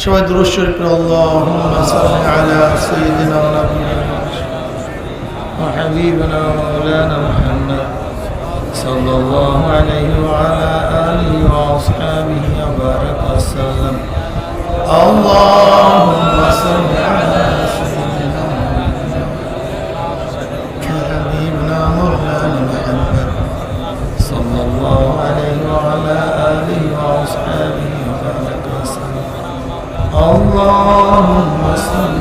সবাই দুরূদ শরীফ পড়ে আল্লাহুম্মা সাল্লি আলা সাইয়্যিদিনা ওয়া নাবিয়িনা ওয়া হাবিবিনা ওয়া মাওলানা মুহাম্মদ সাল্লাল্লাহু আলাইহি ওয়া আলা আলিহি ওয়া আসহাবিহি ওয়া বারাকা ওয়া সাল্লাম। আল্লাহুম্মা সাল্লি আলা সাইয়্যিদিনা ওয়া হাবিবিনা ওয়া মাওলানা মুহাম্মদ সাল্লাল্লাহু আলাইহি ওয়া আলা আলিহি ওয়া আসহাবিহি ওয়া বারাকা ওয়া সাল্লাম। اللهم صل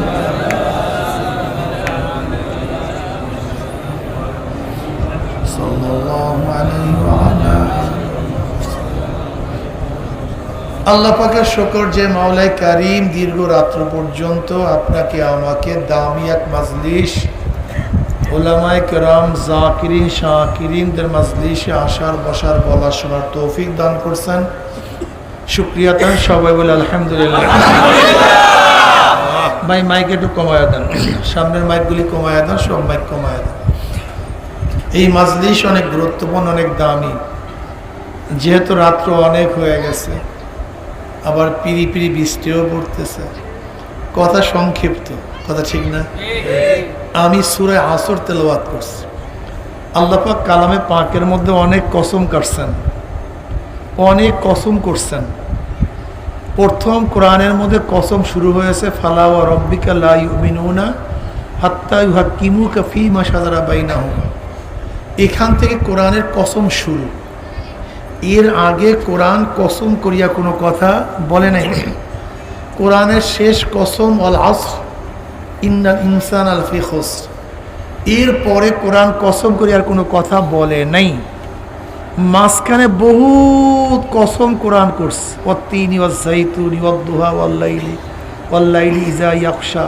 صلى الله عليه وعلى আল্লাহ পাকের শুকর যে মাওলাই কারীম দীর্ঘ রাত্র পর্যন্ত আপনাকে আমাকে দামি এক মাজলিস উলামায়ে কেরাম জাকিরিন শাকিরিনদের মাজলিসে আসার বসার বলা শোনার তৌফিক দান করছেন। শুকরিয়া তান সবাই বলে আলহামদুলিল্লাহ। ভাই মাইক একটু কমায় দেন, সামনের মাইকগুলি কমায় দেন, সব মাইক কমায় দেন। এই মাজলিস অনেক গুরুত্বপূর্ণ, অনেক দামি। যেহেতু রাত্র অনেক হয়ে গেছে, আবার পিড়ি পিড়ি বৃষ্টিও পড়তেছে, কথা সংক্ষিপ্ত, কথা ঠিক না? আমি সূরা আসর তেলাওয়াত করছি। আল্লাহ পাক কালামে পাকের মধ্যে অনেক কসম কাটছেন, অনেক কসম করছেন। প্রথম কোরআনের মধ্যে কসম শুরু হয়েছে ফালা ওয়া রাব্বিকা লা ইউমিনুনা হাত্তা ইউহাক্কিমুকা ফীমা শাজারা বাইনাহুম। এখান থেকে কোরআনের কসম শুরু। এর আগে কোরআন কসম করিয়া কোনো কথা বলে নাই। কোরআনের শেষ কসম আল আসর ইন্নাল ইনসানা লাফি খুসর। এর পরে কোরআন কসম করিয়ার কোনো কথা বলে নাই। মাঝখানে বহুত কসম কোরআন করছে, ওয়াত্তিনি ওয়াজ-যাইতুনি ওয়াদ-দুহা ওয়াল-লাইলি ইযা ইয়াগশা,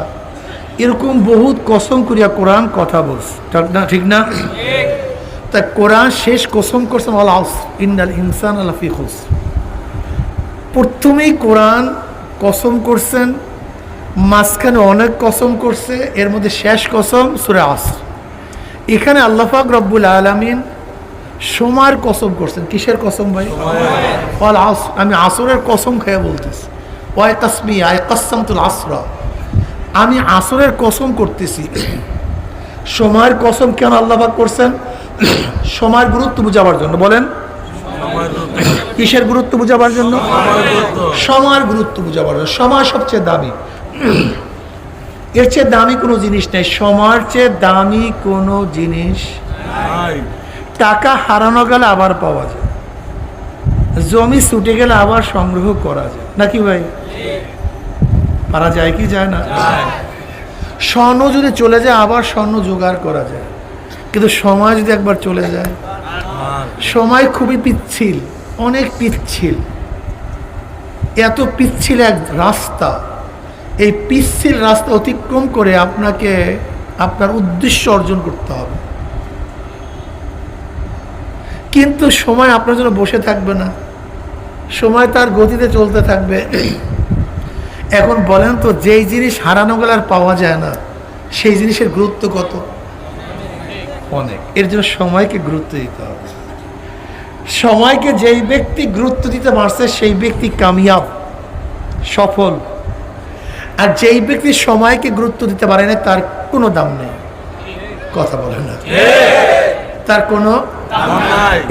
এরকম বহুত কসম করিয়া কোরআন কথা বলছে, ঠিক না? তা কোরআন শেষ কসম করছে আল আসর ইন্নাল ইনসানা লাফি খুসর। প্রথমেই কোরআন কসম করছেন, মাঝখানে অনেক কসম করছে, এর মধ্যে শেষ কসম সূরা আসর। এখানে আল্লাহ পাক রব্বুল আলামিন সময়ের কসম করছেন। কিসের কসম ভাই? আমি আসরের কসম খেয়ে বলতেছি। ওয়াই কাসমি আই কাসসামতুল আসরা, আমি আসরের কসম করতেছি। সময়ের কসম কেন আল্লাহ পাক করছেন? সময়ের গুরুত্ব বুঝাবার জন্য। বলেন কিসের গুরুত্ব বুঝাবার জন্য? সময়ের গুরুত্ব বুঝাবার জন্য। সময় সবচেয়ে দামি, এর চেয়ে দামি কোনো জিনিস নেই। সময়ের চেয়ে দামি কোনো জিনিস নাই। টাকা হারানো গেলে আবার পাওয়া যায়, জমি ছুটে গেলে আবার সংগ্রহ করা যায়, নাকি ভাই? পারা যায় কি যায় না? স্বর্ণ যদি চলে যায় আবার স্বর্ণ জোগাড় করা যায়, কিন্তু সময় যদি একবার চলে যায়, সময় খুবই পিচ্ছিল, অনেক পিচ্ছিল। এত পিচ্ছিল এক রাস্তা, এই পিচ্ছিল রাস্তা অতিক্রম করে আপনাকে আপনার উদ্দেশ্য অর্জন করতে হবে। কিন্তু সময় আপনার জন্য বসে থাকবে না, সময় তার গতিতে চলতে থাকবে। এখন বলেন তো, যেই জিনিস হারানো গেলে আর পাওয়া যায় না, সেই জিনিসের গুরুত্ব কত? অনেক। এর জন্য সময়কে গুরুত্ব দিতে হবে। সময়কে যেই ব্যক্তি গুরুত্ব দিতে পারছে সেই ব্যক্তি কামিয়াব, সফল। আর যেই ব্যক্তি সময়কে গুরুত্ব দিতে পারে না, তার কোনো দাম নেই। কথা বলে না, তার কোনো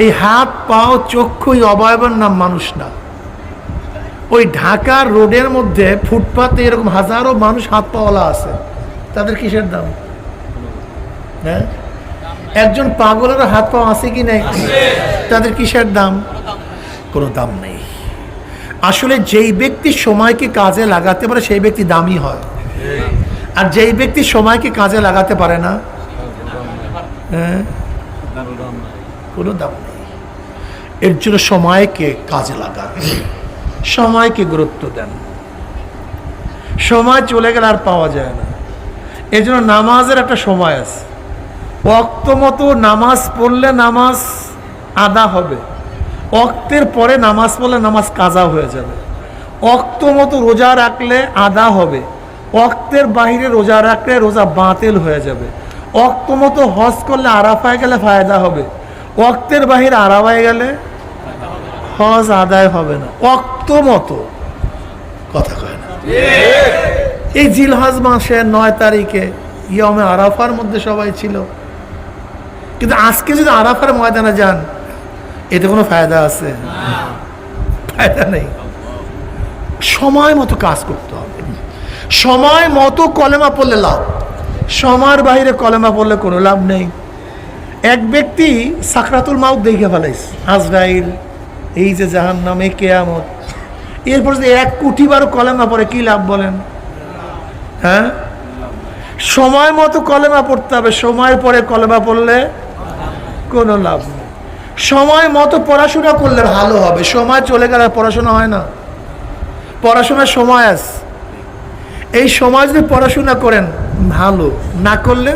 এই হাত পাও চক্ষু অবয়বের নাম মানুষ না। ওই ঢাকার রোডের মধ্যে ফুটপাতে এরকম হাজারো মানুষ হাত পাওয়ালা আছে, তাদের কিসের দাম? হ্যাঁ, একজন পাগলের হাত পাওয়া আছে কি নাই? তাদের কিসের দাম? কোনো দাম নেই। আসলে যেই ব্যক্তি সময়কে কাজে লাগাতে পারে সেই ব্যক্তি দামি হয়, আর যেই ব্যক্তি সময়কে কাজে লাগাতে পারে না, হ্যাঁ, কোনো দাম নেই। এর জন্য সময়কে কাজে লাগান, সময়কে গুরুত্ব দেন। সময় চলে গেলে আর পাওয়া যায় না। এর জন্য নামাজের একটা সময় আছে। ওয়াক্ত মতো নামাজ পড়লে নামাজ আদা হবে, ওয়াক্তের পরে নামাজ পড়লে নামাজ কাজা হয়ে যাবে। ওয়াক্ত মতো রোজা রাখলে আদা হবে, ওয়াক্তের বাইরে রোজা রাখলে রোজা বাতিল হয়ে যাবে। ওয়াক্ত মতো হজ করলে আরাফায় গেলে ফায়দা হবে, ওয়াক্তের বাহিরে আরাফায় গেলে হজ আদায় হবে না। ওয়াক্ত মতো, কথা কয় না। এই জিলহজ মাসের 9 তারিখে ইয়মে আরাফার মধ্যে সবাই ছিল, কিন্তু আজকে যদি আরাফার ময়দানে যান এতে কোনো ফায়দা আছে? ফায়দা নেই। সময় মতো কাজ করতে হবে, সময় মতো কলেমা পড়লে লাভ, সময়ের বাইরে কলেমা পড়লে কোনো লাভ নেই। এক ব্যক্তি সাকরাতুল মাউত দেখে ফেলাইছে, আজরাইল, এই যে জাহান্নাম, এই কিয়ামত, এরপর যদি 1 কোটি বার কলেমা পড়ে কি লাভ বলেন? হ্যাঁ, সময় মতো কলেমা পড়তে হবে, সময়ের পরে কলেমা পড়লে কোনো লাভ নেই। সময় মতো পড়াশোনা করলে ভালো হবে, সময় চলে গেলে পড়াশোনা হয় না। পড়াশোনার সময় আছে, এই সময় যদি পড়াশোনা করেন ভালো, না করলে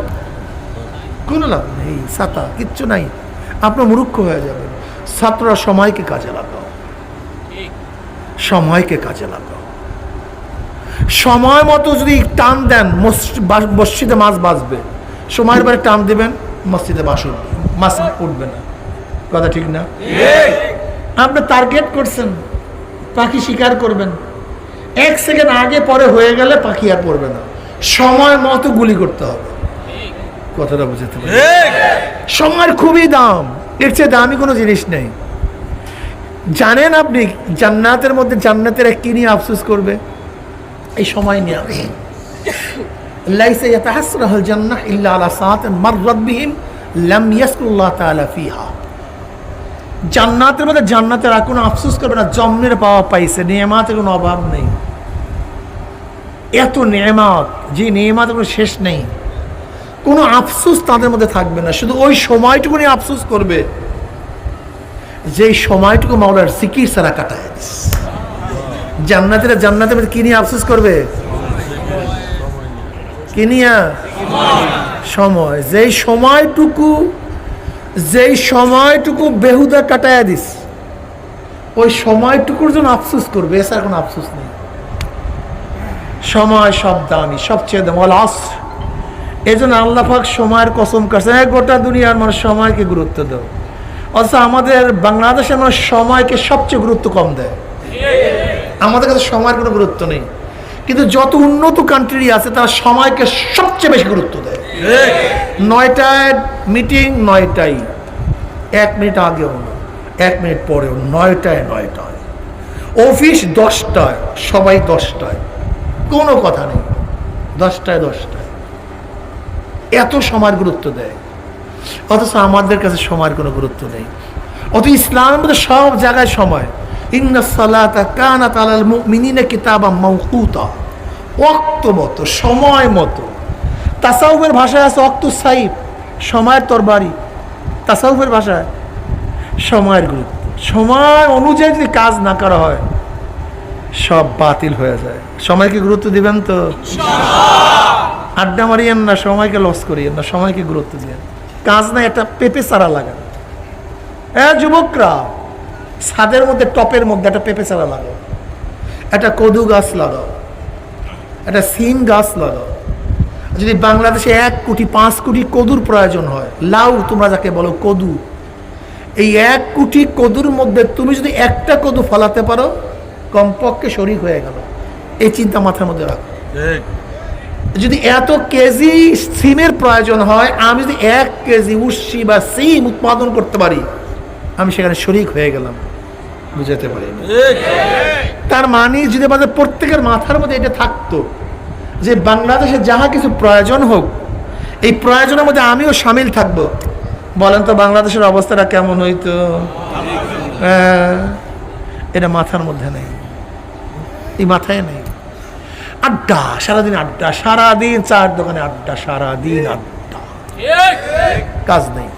কোনো লাভ নেই, ছাতা কিচ্ছু নাই, আপনার মূর্খ হয়ে যাবে। ছাত্ররা সময়কে কাজে লাগাও, সময়কে কাজে লাগাও। সময় মতো যদি টান দেন মসজিদে মাছ বাঁচবে, সময়ের পরে টান দেবেন মসজিদে মাছ উঠবে না। কথা ঠিক না? আপনি টার্গেট করছেন পাখি শিকার করবেন, 1 সেকেন্ড আগে পরে হয়ে গেলে পাখি আর পড়বে না। সময় মতো গুলি করতে হবে। কথাটা বুঝতে পারি? সময়ের খুবই দাম, এর চেয়ে দামি কোনো জিনিস নেই। জানেন আপনি জান্নাতের মধ্যে জান্নাতের কি নিয়ে আফসোস করবে? এই সময় নিয়ে। লাইসা ইয়াতাহাসসারাহুল জান্নাহ ইল্লা আলা সাআতিন মাররাত বিহিম লাম ইয়াসকুল্লাহ তাআলা ফিহা। জান্নাতের মধ্যে জান্নাতের আর কোনো আফসোস করবে না, জন্মের পাওয়া পাইছে, নেয়ামতের কোনো অভাব নেই। এত নেয়ামত, যে নেয়ামতের কোনো শেষ নেই, কোনো আফসোস তাদের মধ্যে থাকবে না। শুধু ওই সময়টুকু নিয়ে আফসোস করবে যেই সময়টুকু মাওলার জিকির ছাড়া কাটায় দিস। জান্নাতের মধ্যে কি নিয়ে আফসোস করবে? কি নিয়ে? সময়। যেই সময়টুকু বেহুদা কাটায় দিস, ওই সময়টুকুর জন্য আফসোস করবে, এছাড়া কোনো আফসোস নেই। সময় সব দামি, সবচেয়ে দামি। ওয়াল আসর, এই জন্য আল্লাহ পাক সময়ের কসম করছেন, গোটা দুনিয়ার মানুষ সময়কে গুরুত্ব দেয়, অথচ আমাদের বাংলাদেশের মানুষ সময়কে সবচেয়ে গুরুত্ব কম দেয়। আমাদের কাছে সময়ের কোনো গুরুত্ব নেই, কিন্তু যত উন্নত কান্ট্রি আছে তারা সময়কে সবচেয়ে বেশি গুরুত্ব দেয়। 9টায় মিটিং, 9টায়, 1 মিনিট আগেও না, 1 মিনিট পরেও, 9টায়। অফিস 10টায়, সবাই 10টায়, কোনো কথা নেই, 10টায়। এত সময়ের গুরুত্ব দেয়, অথচ আমাদের কাছে সময়ের কোনো গুরুত্ব নেই। অত ইসলামের মধ্যে সব জায়গায় সময়। ইন্নাস সালাতা কানাত আলাল মুমিনিনা কিতাবাম মাওকুতা, ওয়াক্ত মতো, সময় মতো। তাসাউফের ভাষায় আছে ওয়াক্তুস সাইফ, সময়ের তরবারি। তাসাউফের ভাষায় সময়ের গুরুত্ব, সময় অনুযায়ী যদি কাজ না করা হয় সব বাতিল হয়ে যায়। সময়কে গুরুত্ব দিবেন তো? আড্ডা মারিয়েন না, সময়কে লস করিয়েন না, সময়কে গুরুত্ব দিয়েন। কাজ নাই, একটা পেঁপে চারা লাগান। যুবকরা, ছাদের মধ্যে, টপের মধ্যে একটা পেঁপে চারা লাগাও, একটা কদু গাছ লাগাও, একটা সিম গাছ লাগাও। যদি বাংলাদেশে 1 কোটি 5 কোটি কদুর প্রয়োজন হয়, লাউ তোমরা যাকে বলো কদু, এই 1 কোটি কদুর মধ্যে তুমি যদি একটা কদু ফলাতে পারো, কমপক্ষে শরীক হয়ে গেল। এই চিন্তা মাথার মধ্যে রাখো। যদি এত কেজি সিমের প্রয়োজন হয়, আমি যদি 1 কেজি উস্সি বা সিম উৎপাদন করতে পারি, আমি সেখানে শরীক হয়ে গেলাম। বুঝাতে পারি? তার মানে যদি আমাদের প্রত্যেকের মাথার মধ্যে এটা থাকতো যে বাংলাদেশে যাহা কিছু প্রয়োজন হোক, এই প্রয়োজনের মধ্যে আমিও সামিল থাকবো, বলেন তো বাংলাদেশের অবস্থাটা কেমন হইতো? এটা মাথার মধ্যে নেই, এই মাথায় নেই। আড্ডা, সারাদিন আড্ডা, সারাদিন চায়ের দোকানে আড্ডা, সারাদিন আড্ডা, কাজ নেই,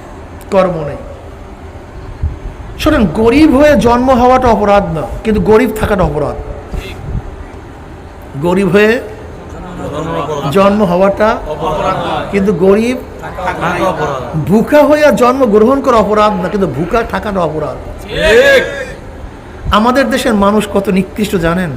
কর্ম নেই। শোনেন, গরিব হয়ে জন্ম হওয়াটা অপরাধ না, কিন্তু গরিব থাকাটা অপরাধ। গরিব হয়ে জন্ম হওয়াটা কিন্তু গরিব, ভুকা হয়ে জন্ম গ্রহণ করা অপরাধ না, কিন্তু ভুকা থাকাটা অপরাধ। আমাদের দেশের মানুষ কত নিকৃষ্ট জানেন?